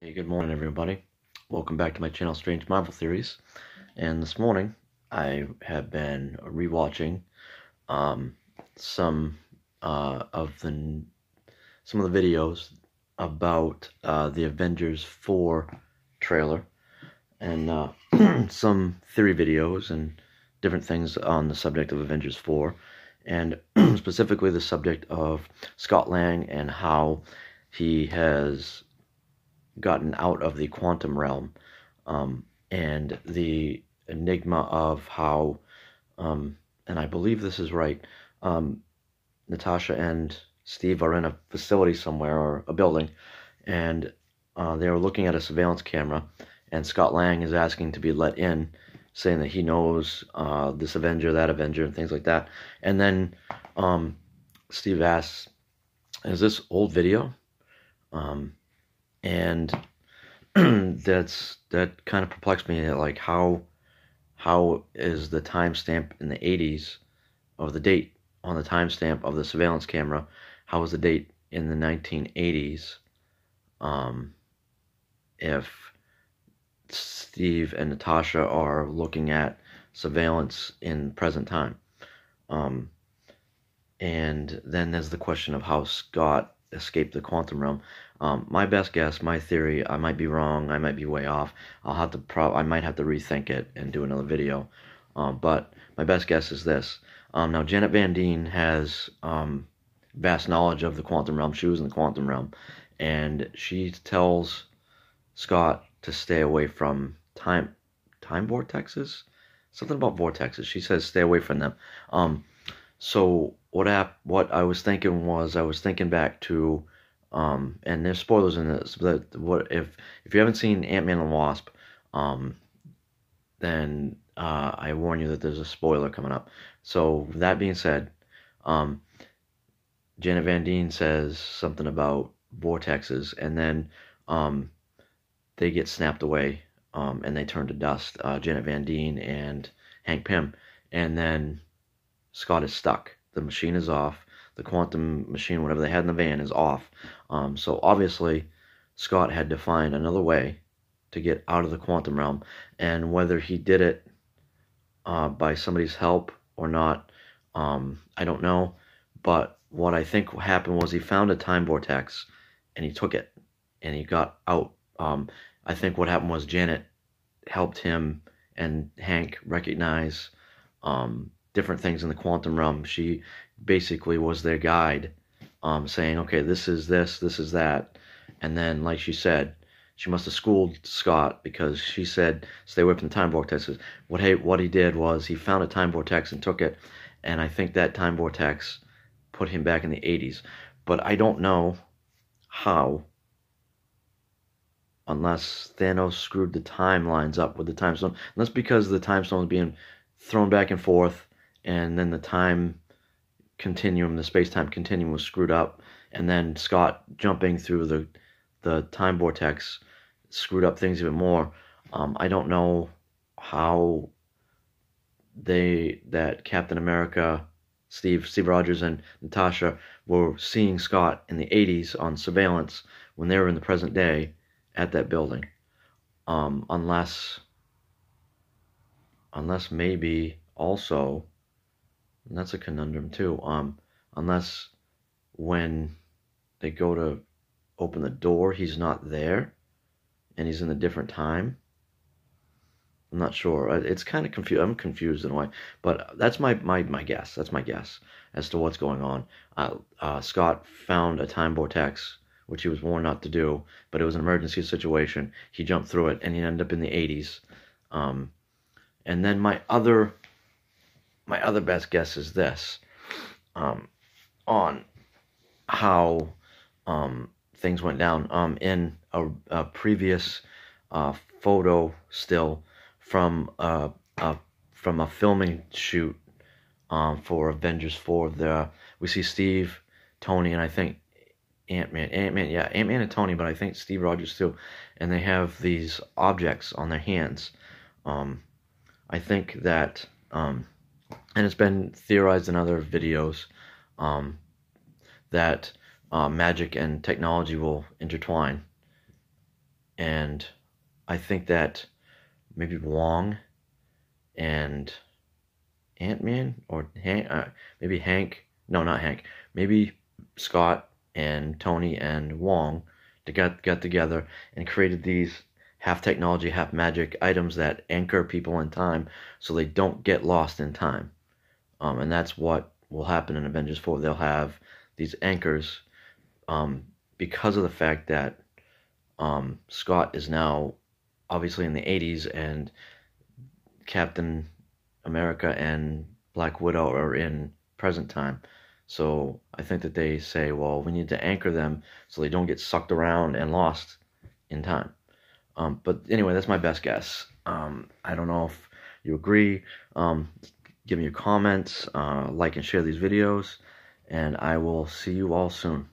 Hey, good morning, everybody. Welcome back to my channel, Strange Marvel Theories. And this morning, I have been rewatching um, some of the videos about the Avengers 4 trailer, and some theory videos and different things on the subject of Avengers 4, and specifically the subject of Scott Lang and how he has gotten out of the quantum realm, and the enigma of how, and I believe this is right, Natasha and Steve are in a facility somewhere or a building, and they are looking at a surveillance camera, and Scott Lang is asking to be let in, saying that he knows this Avenger, that Avenger, and things like that. And then Steve asks, "Is this old video?" And that kind of perplexed me. Like, how is the timestamp in the 80s of the date on the timestamp of the surveillance camera? How is the date in the 1980s? If Steve and Natasha are looking at surveillance in present time, and then there's the question of how Scott escaped the quantum realm. My best guess, my theory, I might be wrong, I might be way off. I might have to rethink it and do another video. But my best guess is this. Now, Janet Van Dien has vast knowledge of the quantum realm. She was in the quantum realm, and she tells Scott to stay away from time vortexes. Something about vortexes. She says stay away from them. So what I was thinking was, I was thinking back to, and there's spoilers in this, but what if you haven't seen Ant-Man and the Wasp, then I warn you that there's a spoiler coming up. So that being said, Janet Van Dien says something about vortexes, and then they get snapped away, and they turn to dust. Janet Van Dien and Hank Pym, and then Scott is stuck. The machine is off. The quantum machine, whatever they had in the van, is off. So obviously, Scott had to find another way to get out of the quantum realm. And whether he did it by somebody's help or not, I don't know. But what I think happened was he found a time vortex, and he took it, and he got out. I think what happened was Janet helped him and Hank recognize different things in the quantum realm. She basically was their guide, saying, okay, this is this, this is that. And then, like she said, she must have schooled Scott, because she said, stay away from the time vortexes. What he did was he found a time vortex and took it, and I think that time vortex put him back in the 80s. But I don't know how, unless Thanos screwed the timelines up with the time stone. Unless because the time stone was being thrown back and forth, and then the time continuum, the space-time continuum, was screwed up, and then Scott jumping through the time vortex screwed up things even more. I don't know how that Captain America, Steve Rogers, and Natasha were seeing Scott in the 80s on surveillance when they were in the present day at that building, unless maybe also, and that's a conundrum too, unless when they go to open the door, he's not there, and he's in a different time. I'm not sure. It's kind of confused. I'm confused in a way, but that's my guess. That's my guess as to what's going on. Scott found a time vortex, which he was warned not to do, but it was an emergency situation. He jumped through it, and he ended up in the 80s. And then my other best guess is this, on how things went down. In a previous photo still from a filming shoot for Avengers 4, we see Steve, Tony, and I think Ant-Man and Tony, but I think Steve Rogers too, and they have these objects on their hands. I think that, and it's been theorized in other videos, that magic and technology will intertwine. And I think that maybe Wong and Ant-Man or Hank, maybe Hank, no, not Hank, maybe Scott and Tony and Wong got together and created these half technology, half magic items that anchor people in time so they don't get lost in time. And that's what will happen in Avengers 4. They'll have these anchors um, because of the fact that Scott is now obviously in the 80s and Captain America and Black Widow are in present time. So I think that they say, well, we need to anchor them so they don't get sucked around and lost in time. But anyway, that's my best guess. I don't know if you agree. Give me your comments, like and share these videos, and I will see you all soon.